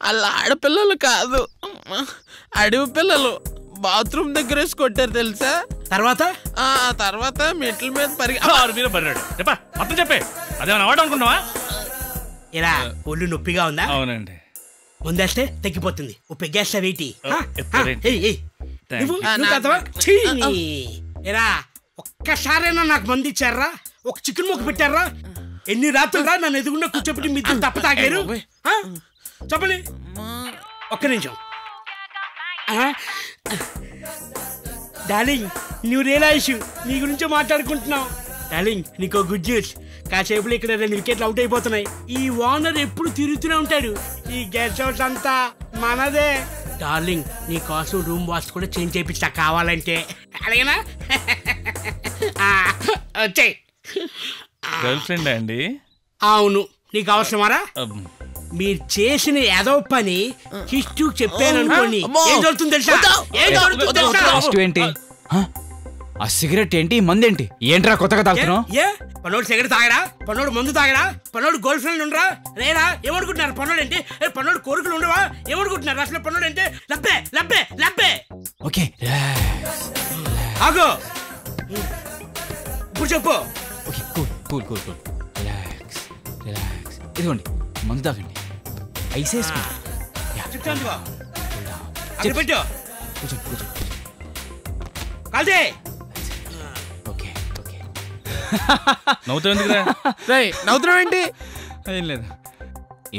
అలా ఆడపిల్లలు కాదు, అడవి పిల్లలు. బాత్రూమ్ దగ్గర వేసి కొట్టారు తెలుసా. తర్వాత మెట్ల మీద మొత్తం చెప్పే. అదేమన్నా వాడు అనుకుంటావా? ఇలా ఒళ్ళు నొప్పిగా ఉందా? అవునండి. ముందేస్తే తగ్గిపోతుంది. ఓ పెగ్గేస్తా వేటి. ఏరా ఒక్కసారైనా నాకు మంది ఇచ్చారా? ఒక చికెన్ ముక్క పెట్టారా? ఎన్ని రాత్రులుగా నన్ను ఎదుగుండా కూర్చోబెట్టి మీ తప్ప తాగారు? చెప్పండి. ఒక్క నిమిషం. డార్లింగ్, నువ్వు రియలైజ్ నీ గురించి మాట్లాడుకుంటున్నావు. డార్లింగ్, నీకో గుడ్ న్యూస్. కాసేపులో ఇక్కడ 2 వికెట్లు అవుట్ అయిపోతున్నాయి. ఈ ఓనర్ ఎప్పుడు తిరుగుతూనే ఉంటాడు. ఈ గెస్ట్ హౌస్ అంతా మనదే. డార్లింగ్, నీ కోసం రూమ్ వాష్ కూడా చేంజ్ చేయించా కావాలంటే. అలాగేనా? వచ్చాయి. గర్ల్ ఫ్రెండ్ అండి? అవును. నీకు అవసరమారా? మీరు చేసిన ఏదో పని హిస్టూ చెప్పాను అనుకోండి. ఏం జరుగుతుంది తెలుసా? ఆ సిగరెట్ ఏంటి, మందేంటి? ఏంట్రా కొత్తగా తాగుతున్నావు? పన్నోడు సిగరెట్ తాగడా? పన్నోడు మందు తాగడా? పన్నోడు గర్ల్ ఫ్రెండ్ ఉండరా? లేరా? ఏమనుకుంటున్నారు పన్నోడు అంటే? పన్నోడు కోరికలు ఉండవా? ఏమనుకుంటున్నారు అసలు పన్నోడు అంటే? లబ్బే లబ్బే లబ్బే. ఓకే ఆగో, ఇప్పుడు చెప్పు. Okay, cool cool cool cool. Relax relax. ఇదిగోండి మందు తాగండి. ఐసేసుకోండి. పెట్టు. కూర్చో కూర్చో. కాల్దే. Okay okay. నవ్వుతున్నావేంటి? ఏం లేదు.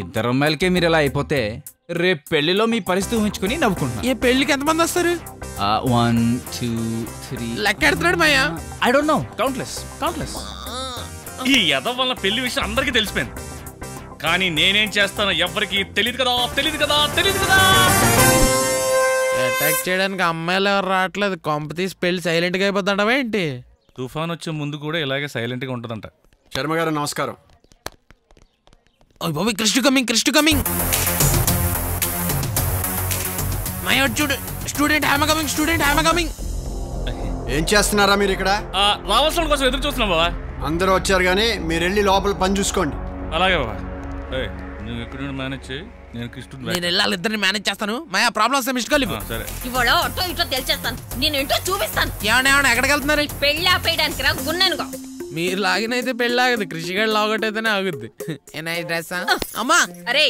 2 అమ్మాయిలకే మీరు ఎలా అయిపోతే రేపు పెళ్లిలో మీ పరిస్థితి ఊహించుకుని నవ్వుకుంటున్నా. ఏ పెళ్లికి ఎంతమంది వస్తారు? 1 2 3 లెక్కెడుతున్నాడు మాయా. I don't know. కౌంట్లెస్. ఈ యదవ వల్ల పెళ్లి విషయం అందరికీ తెలిసిపోయింది. కానీ నేనేం చేస్తానో ఎవరికి తెలియదు కదా. అటాక్ చేయడానికి అమ్మాయిలు ఎవరు రావట్లేదు. కొంప తీసి పెళ్లి సైలెంట్ గా అయిపోతాడవా ఏంటి? తుఫాన్ వచ్చే ముందు కూడా ఇలాగే సైలెంట్ గా ఉంటదంట. శర్మ గారు నమస్కారం. కృష్ణ కమింగ్. మాయా చూడు, స్టూడెంట్ కమింగ్. ఏం చేస్తున్నారా మీరు ఇక్కడ? రావాల్సిన కోసం ఎదురు చూస్తున్నాం బాబా. అందరూ వచ్చారు కానీ మీరు వెళ్ళి లోపల పని చూసుకోండి. అలాగే బాబా. నువ్వు ఎక్కడ మేనేజ్ చేయి, నేను వెళ్ళాలి. ఇద్దరిని మేనేజ్ చేస్తాను. మాయా ప్రాబ్లం వస్తే మిస్డ్ కాల్ ఇవ్వు. సరే. ఇవాళ అటో ఇటో తెలిచేస్తాను. నేను ఏంటో చూపిస్తాను. ఏమన్నా ఎక్కడికి వెళ్తున్నారు? పెళ్లి ఆపేయడానికి రా గున్నానుగా. మీరు లాగినైతే పెళ్లి ఆగదు, కృషిగాడు లాగొట్టయితేనే ఆగుద్ది. డ్రెస్ అమ్మా. అరే,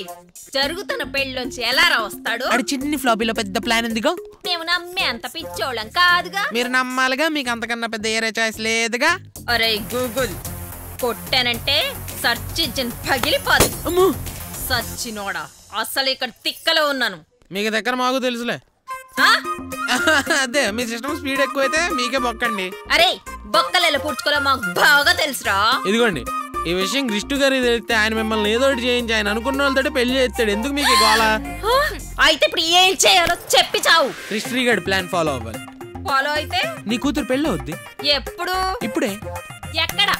జరుగుతున్న పెళ్లిలోంచి ఎలా రా వస్తాడు? అది చిన్ని ఫ్లాపీలో పెద్ద ప్లాన్ ఎందుకు? మేము నమ్మే అంత పిచ్చోళ్ళం కాదుగా. మీరు నమ్మాలిగా, మీకు అంతకన్నా పెద్ద ఏరే చాయిస్ లేదుగా. అరే గూగుల్ కొట్టానంటే సర్చ్ ఇంజిన్ పగిలిపోదు. సచ్చినోడా, అసలు ఇక్కడ తిక్కలో ఉన్నాను. మీకు దగ్గర మాకు తెలుసులే. అదే మీ సిస్టమ్ స్పీడ్ ఎక్కువైతే మీకే బొక్కండి. అరే బొక్కలు పూడ్చుకోలే మాకు బాగా తెలుసురా. ఇదిగోండి, ఈ విషయం కృష్ణ గారికి తెలిస్తే ఆయన మిమ్మల్ని ఏదో ఒకటి చేయించి ఆయన అనుకున్న వాళ్ళతో పెళ్లి చేస్తాడు. ఎందుకు మీకు గోళ? అయితే ఇప్పుడు ఏం చేయాలో చెప్పి చావు. కృష్ణ గారి ప్లాన్ ఫాలో అవ్వాలి. ఫాలో అయితే నీ కూతురు పెళ్ళి అవుద్ది. ఎప్పుడు? ఇప్పుడే. ఎక్కడ?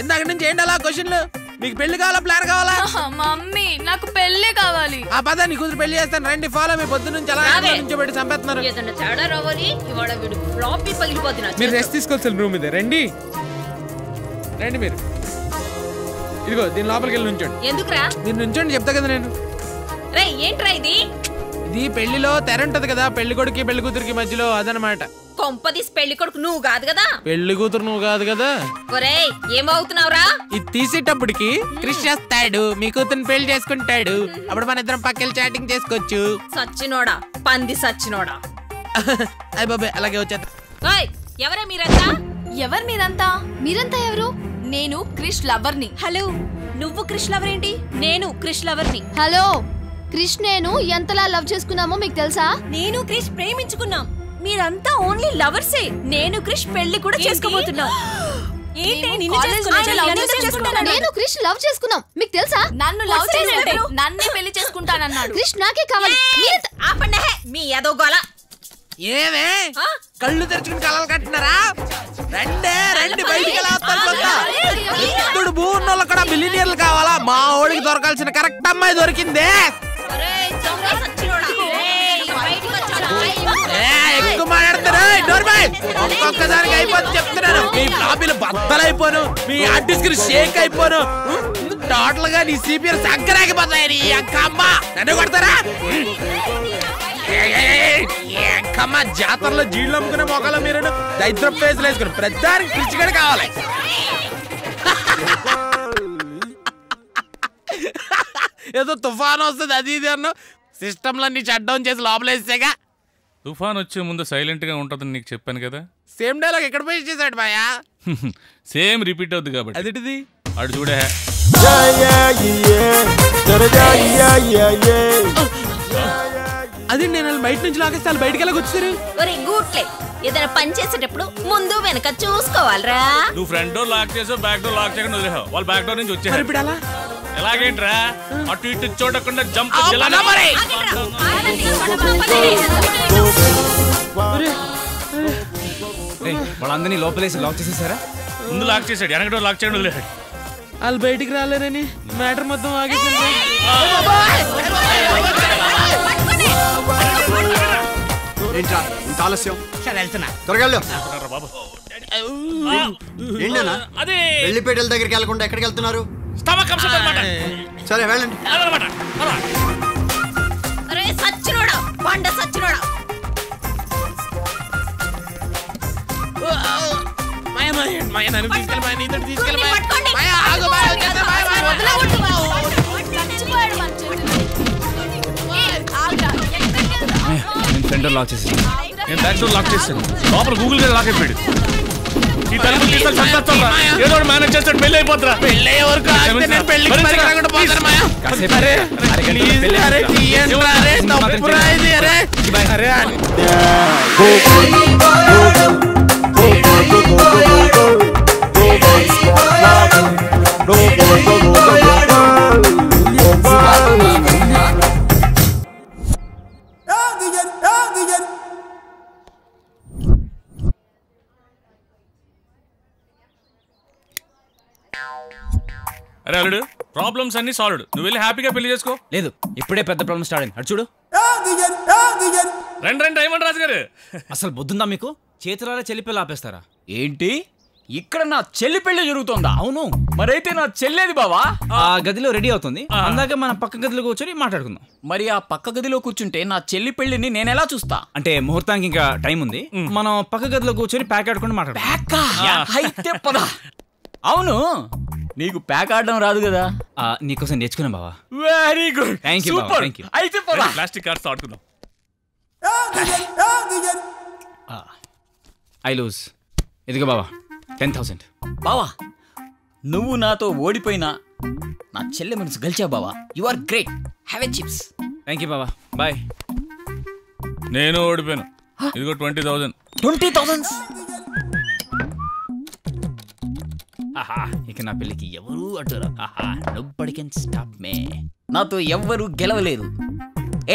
ఇందాక నుంచి ఏంటి అలా క్వశ్చన్లు? మీకు పెళ్లి కావాలా, ప్లాన్ కావాలా? మమ్మీ నాకు పెళ్లి కావాలి. ఆ పద, నీ కూతురు పెళ్లి చేస్తాను. రండి, ఫాలో. మీ పొద్దు నుంచి అలా నుంచి పెట్టి చంపేస్తున్నారు. ఏదన్నా తేడా రావాలి. ఇవాళ వీడు ఫ్లాపీ పగిలిపోతున్నా. మీరు రెస్ట్ తీసుకోవచ్చు రూమ్ ఇదే. రండి మీరు. ఇదిగో దీని లోపలికి వెళ్ళి నుంచోండి. ఎందుకురా? మీరు నుంచోండి, చెప్తా కదా నేను. రే ఏంట్రా ఇది? ఇది పెళ్లిలో తెర ఉంటది కదా, పెళ్లి కొడుకు పెళ్లి కూతురికి మధ్యలో, అదనమాట. కొంపదీసి పెళ్లి కొడుకు నువ్వు కాదు కదా? పెళ్లి కూతురు నువ్వు కాదు కదా. ఒరేయ్ ఏమవుతున్నావురా? ఇది తీసేటప్పటికి కృష్ణ వస్తాడు, మీ కూతురుని పెళ్లి చేసుకుంటాడు. అప్పుడు మన ఇద్దరం పక్కకి చాటింగ్ చేసుకోవచ్చు. సచ్చినోడా, పంది సచ్చినోడా. అయ్య బాబాయ్, అలాగే వచ్చేది. ఎవరే మీరంతా? ఎవరు మీరంతా? మీరంతా ఎవరు? నేను క్రిష్ లవర్ని. హలో, నువ్వు క్రిష్ లవర్ ఏంటి? నేను క్రిష్ లవర్ని. హలో, క్రిష్ నేను ఎంతలా లవ్ చేసుకున్నామో మీకు తెలుసా? నేను క్రిష్ ప్రేమించుకున్నాం. మీరంతా ఓన్లీ లవర్సే. నేను క్రిష్ పెళ్లి కూడా చేసుకోబోతున్నా. నేను క్రిష్ లవ్ చేసుకున్నాం, మీకు తెలుసా? నన్ను లవ్ చేస్తే నన్నే పెళ్లి చేసుకుంటానన్నాడు. క్రిష్ నాకే కావాలి. మీ ఏదో గోల. ఏమే కళ్ళు తెరుచుకుని కలలు కట్టినారా? రండి బయటికి ఎలా వస్తారు? భూ ఉన్న వాళ్ళు కూడా బిలియనీర్లు కావాలా? మా ఓడికి దొరకాల్సిన కరెక్ట్ అమ్మాయి దొరికిందే. ఎక్కువ మాట్లాడతారు. ఒక్కొక్కదానికి అయిపోతుంది చెప్తున్నాను. మీ ఫ్లాపీలు బద్దలైపోను, మీ ఆర్టిస్ట్ షేక్ అయిపోను. టోటల్ గా నీ సిపిఆర్ సంకరాగిపోతాయి నీ అక్కమ్మ. నన్ను కొడతారా? అక్కమ్మ జాతరలో జీళ్ళు అమ్ముకునే మొక్కలు మీరు దైద్ర పేజీలు వేసుకుని ప్రతిదానికి పిచ్చిగడ కావాలి. ఏదో తుఫాన్ వస్తుంది అది ఇది అన్న సిస్టమ్లన్నీ షట్ డౌన్ చేసి లోపలేసాగా. తుఫాన్ వచ్చే ముందు సైలెంట్ గా ఉంటుందని నీకు చెప్పాను కదా. సేమ్ డైలాగ్ ఎక్కడ పోయి చేశాడు మాయా? సేమ్ రిపీట్ అవుద్ది కాబట్టి. అదేంటిది? అడు చూడే. అది నేను బయట నుంచి లాగేస్తే వాళ్ళు బయటకి వెళ్ళకి వచ్చారు. ఒరే గూట్లే, ఏదైనా పని చేసేటప్పుడు ముందు వెనక చూసుకోవాలరా. నువ్వు ఫ్రంట్ డోర్ లాక్ చేసావు, బ్యాక్ డోర్ లాక్ చేయకుండా వదిలేవు. వాళ్ళు బ్యాక్ డోర్ నుంచి వచ్చారు. ఇప్పుడు ఎలా? ఎలాగేంట్రా అటు ఇటు చూడకుండా జంప్ వాళ్ళందరినీ లోపలేసి లాక్ చేసేసారా? ముందు లాక్ చేశాడు, వెనక డోర్ లాక్ చేయడం వదిలేడు. వాళ్ళు బయటికి రాలేరని మ్యాటర్ మొత్తం ఆగేసారు. ఏంట్రా ఇంత ఆలస్యం? సరే వెళ్తున్నా. త్వరగా వెళ్ళు. బాబు ఏంటన్నా అదే పెళ్లిపేటల దగ్గరికి వెళ్ళకుండా ఎక్కడికి వెళ్తున్నారు? స్టమక్ అప్సెట్ అన్నమాట. సరే వెళ్ళండి. అదన్నమాట. అలా. అరే సచ్చినోడా, బండ సచ్చినోడా. నన్ను తీసుకెళ్ళి మాయ, నీతో తీసుకెళ్ళి మాయ. పట్టుకోండి. మాయ, ఆగు మాయ, వచ్చేస్తా, మాయ, మాయ, వదలవద్దు. చచ్చిపోయాడు మన చేతిలో. నేను ఫ్రంట్ డోర్ లాక్ చేసేసాను. నేను బ్యాక్ డోర్ లాక్ చేస్తాను. లోపల గూగుల్ గా లాక్ అయిపోయాడు. ఈ తలుపు తీసుకొని చంపేస్తావా? ఏదో మేనేజ్ చేస్తాడు. పెళ్లి అయిపోతురా. పెళ్ళే వరకు ఆగితే నేను పెళ్ళికి పరిగెత్తకుండా పోతాను మాయ. కాసేపు అరే అరగంటలో ప్లీజ్, పెళ్లి అరే అయిపోతుందా? తీయండిరా, అరే తప్పురా ఇది, అరే అరే అరే అల్లుడు, ప్రాబ్లమ్స్ అన్ని సాల్వ్డ్. నువ్వు వెళ్ళి హ్యాపీగా పెళ్లి చేసుకో. లేదు, ఇప్పుడే పెద్ద ప్రాబ్లం స్టార్ట్ అయింది. అటు చూడు. రండి రండి డైమండ్ రాజు గారు. అసలు బుద్ధుందా మీకు? చేతులారా చెల్లి పెళ్ళి ఆపేస్తారా? ఏంటి ఇక్కడ నా చెల్లి పెళ్లి జరుగుతుందా? అవును. మరైతే నా చెల్లేది బావా? ఆ గదిలో రెడీ అవుతుంది. అందాక మన పక్క గదిలో కూర్చొని మాట్లాడుకుందాం. మరి ఆ పక్క గదిలో కూర్చుంటే నా చెల్లి పెళ్లిని నేనెలా చూస్తా? అంటే ముహూర్తానికి ఇంకా టైం ఉంది. మనం పక్క గదిలో కూర్చొని ప్యాక్ ఆడుకుంటూ మాట్లాడుకుందాం. అయితే పద. అవును, నీకు ప్యాక్ ఆడడం రాదు కదా? నీకోసం నేర్చుకున్నాం బావా. Very good. థ్యాంక్ యూ బావా, సూపర్. Thank you. అయితే పద. ప్లాస్టిక్ కార్డ్స్ ఆడుకుందాం. I lose. ఇదిగో బావా 10,000. బావా, నువ్వు నాతో ఓడిపోయినా నా చెల్లె మనసు గెలిచావు బావా. You are great. Have a chips. Thank you బావా, బాయ్. నేను ఓడిపోయాను. ఇదిగో 20,000. 20,000. ఇక నా పెళ్ళికి ఎవరు అడ్డురా. Nobody can stop me. నాతో ఎవ్వరు గెలవలేరు.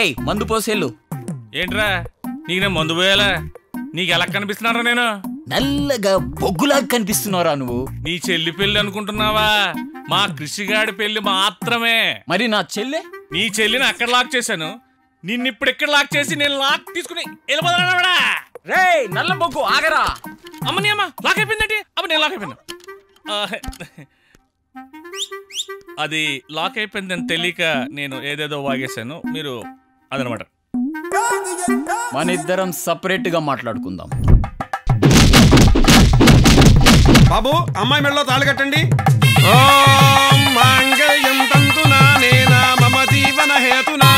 ఏయ్ మందు పోసేళ్ళు. ఏంట్రా నీకు నేను మందు పోయాలా? నీకు ఎలా కనిపిస్తున్నారా? నేను నల్లగా బొగ్గులా కనిపిస్తున్నారా నువ్వు? నీ చెల్లి పెళ్లి అనుకుంటున్నావా? మా కృషిగాడి పెళ్లి మాత్రమే. మరి నా చెల్లె? నీ చెల్లిని అక్కడ లాక్ చేశాను, నిన్నిప్పుడు ఎక్కడ లాక్ చేసి నేను లాక్ తీసుకుని వెళ్ళిపోతాడా? రే నల్ల బొగ్గు ఆగరా. అమ్మని అమ్మ లాక్ అయిపోయిందంటే అమ్మ నేను లాక్ అయిపోయినా. అది లాక్ అయిపోయిందని తెలియక నేను ఏదేదో వాగేశాను. మీరు అదనమాట. మన ఇద్దరం సపరేట్ గా మాట్లాడుకుందాం. బాబు, అమ్మాయి మెడలో తాళి కట్టండి. ఓం మాంగళ్యం తంతునా నేనా మమ జీవన హేతునా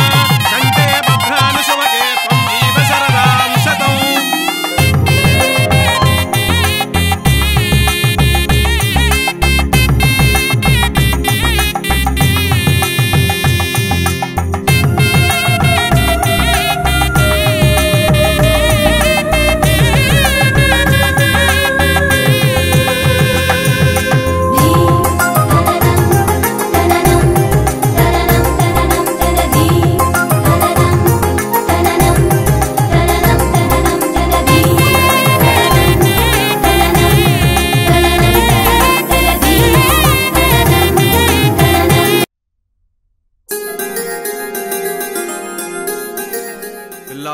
కంటే భద్రాని శుభకే త్వం జీవ శరదాం శతం.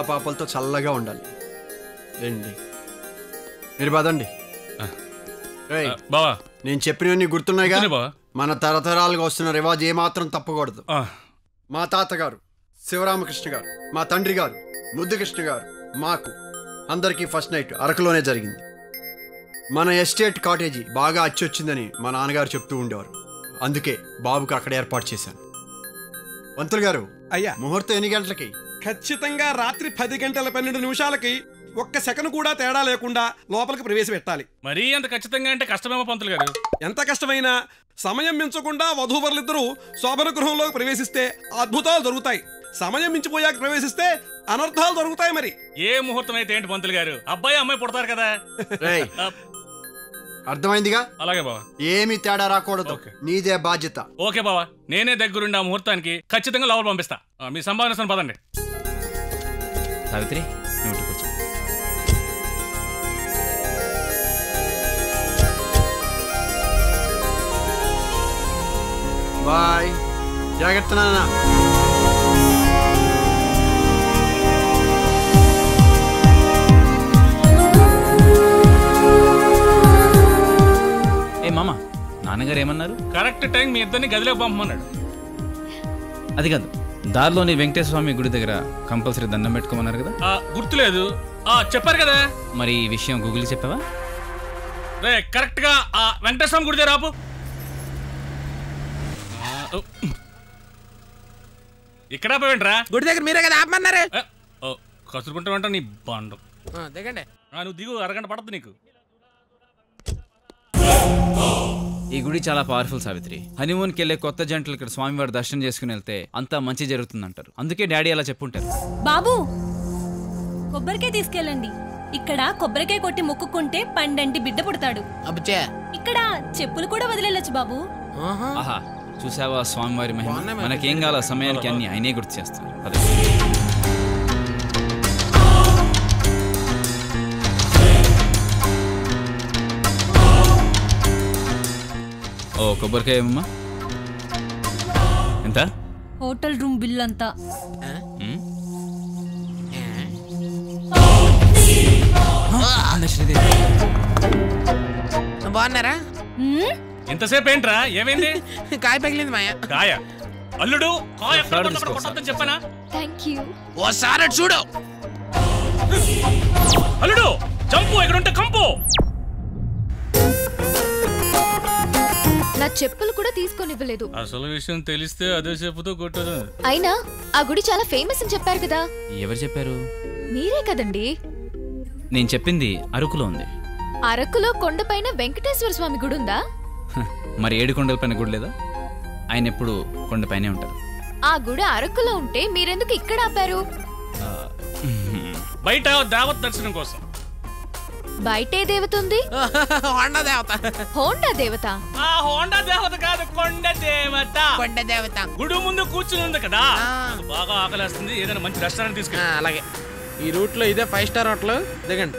పాపలతో చల్లగా ఉండాలి. రండి, మీరు పదండి. బావా నేను చెప్పినవన్నీ గుర్తున్నాయిగా? బావా మన తరతరాలుగా వస్తున్న రివాజ్ ఏమాత్రం తప్పకూడదు. మా తాతగారు శివరామకృష్ణ గారు, మా తండ్రి గారు ముద్దుకృష్ణ గారు, మాకు అందరికీ ఫస్ట్ నైట్ అరకులోనే జరిగింది. మన ఎస్టేట్ కాటేజీ బాగా అచ్చొచ్చిందని మా నాన్నగారు చెప్తూ ఉండేవారు. అందుకే బాబుకి అక్కడ ఏర్పాటు చేశాను. పంతులు గారు, అయ్యా, ముహూర్తం ఎన్ని గంటలకి? ఖచ్చితంగా రాత్రి 10 గంటల 12 నిమిషాలకి ఒక్క సెకండ్ కూడా తేడా లేకుండా లోపలికి ప్రవేశపెట్టాలి. మరీ అంత ఖచ్చితంగా అంటే కష్టమేమో పంతులు గారు. ఎంత కష్టమైనా సమయం మించకుండా వధూవరులిద్దరూ శోభన గృహంలోకి ప్రవేశిస్తే అద్భుతాలు జరుగుతాయి. సమయం మించిపోయాక ప్రవేశిస్తే అనర్థాలు జరుగుతాయి. మరి ఏ ముహూర్తం అయితే ఏంటి పంతులు గారు, అబ్బాయి అమ్మాయి పుడతారు కదా. అర్థమైందిగా? అలాగే బావా, ఏమి తేడా రాకూడదు, నీదే బాధ్యత. ఓకే బావా, నేనే దగ్గరుండి ఆ ముహూర్తానికి ఖచ్చితంగా లోపల పంపిస్తా. మీ సంభావన పదండి. సావిత్రి, నువ్వు కూర్చో. బాయ్, జాగ్రత్త నాన్న. ఏ మామ, నాన్నగారు ఏమన్నారు? కరెక్ట్ టైం మీ ఇద్దరిని గదిలోకి పంపమన్నాడు. అది కాదు, దారిలోని వెంకటేశ్వర స్వామి గుడి దగ్గర కంపల్సరీ దండం పెట్టుకోమన్నారు కదా. గుర్తులేదు, చెప్పారు కదా. మరి ఈ విషయం గూగుల్కి చెప్పావా? రే, కరెక్ట్ గా వెంకటేశ్వర స్వామి గుడి దగ్గర రాపు. ఇక్కడ పోయింట్రా? గుడి దగ్గర మీరే కదా ఆపమన్నారు. కసురుకుంటామంట నీ బాండు. దిగండి. నువ్వు దిగు, అరగంట పడద్దు నీకు. ఈ గుడి చాలా పవర్ఫుల్ సావిత్రి. హనీమూన్కి వెళ్ళే కొత్త జంటలు ఇక్కడ స్వామివారి దర్శనం చేసుకుని వెళ్తే అంతా మంచి జరుగుతుందంటారు. అందుకే డాడీ అలా చెప్పుంటారు. బాబు, కొబ్బరికాయ తీసుకెళ్ళండి. ఇక్కడ కొబ్బరికాయ కొట్టి మొక్కుకుంటే పండంటి బిడ్డ పుడతాడు. ఇక్కడ చెప్పులు కూడా వదిలేయచ్చు బాబు. ఆహా, చూసావా స్వామివారి మహిమ. మనకేం కావాల సమయానికి అన్ని ఆయనే గుర్తు చేస్తారు. ఓ కొబ్బరికాయ ఏమమ్మా? ఎంత? హోటల్ రూమ్ బిల్ అంతా. బాగున్నారా? ఎంతసేపు ఏంట్రా, ఏమైంది? కాయ పగిలింది మాయా. కాయ? అల్లుడు కాయ చెప్పనా? ఓసారి చూడు. అల్లుడు చంపు, ఎక్కడుంటే కంపు. నా చెప్పులు కూడా తీసుకొనివ్వలేదు. అసలు విషయం తెలిస్తే అదే చెప్పుతో కొట్టదు. అయినా ఆ గుడి చాలా ఫేమస్ అని చెప్పారు కదా. ఎవరు చెప్పారు? మీరే కదండి. నేను చెప్పింది అరకులో ఉంది. అరకులో కొండపైన వెంకటేశ్వర స్వామి గుడి ఉందా? మరి 7 కొండల పైన గుడి లేదా? ఆయన ఎప్పుడు కొండపైనే ఉంటారు. ఆ గుడి అరకులో ఉంటే మీరెందుకు ఇక్కడ ఆపారు? బయట దేవత దర్శనం కోసం. బయటే దేవత ఉంది. హోండా దేవత. హోండా దేవత? ఆ హోండా దేవత కాదు, కొండ దేవత. కొండ దేవత గుడి ముందు కూర్చుని ఉంది కదా. బాగా ఆకలేస్తుంది, ఏదైనా మంచి రెస్టారెంట్ తీసుకెళ్ళి. అలాగే. ఈ రూట్ లో ఇదే 5 స్టార్ హోటల్. దిగండి.